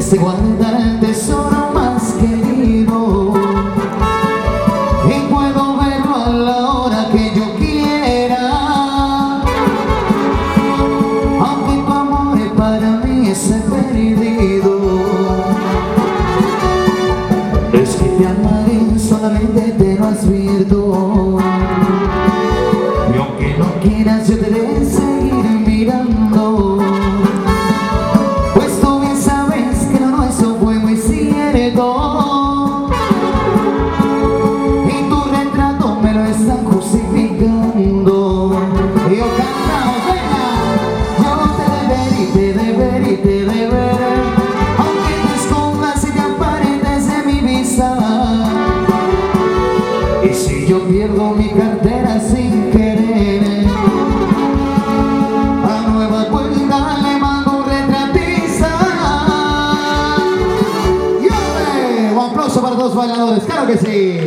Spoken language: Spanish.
se guarda el tesoro más querido y puedo verlo a la hora que yo quiera, aunque tu amor para mí es perdido. Es que te amaré, solamente te lo advierto, y aunque no quieras yo te de seguir mirando, pues tú bien sabes que lo nuestro fue muy cierto, y tu retrato me lo está justificando. Y yo cantamos, venga, yo te deberé, aunque te escondas y te apartes de mi vista. Y si yo pierdo mi cartera sin querer, a nueva cuenta le mando un los bailadores, claro que sí.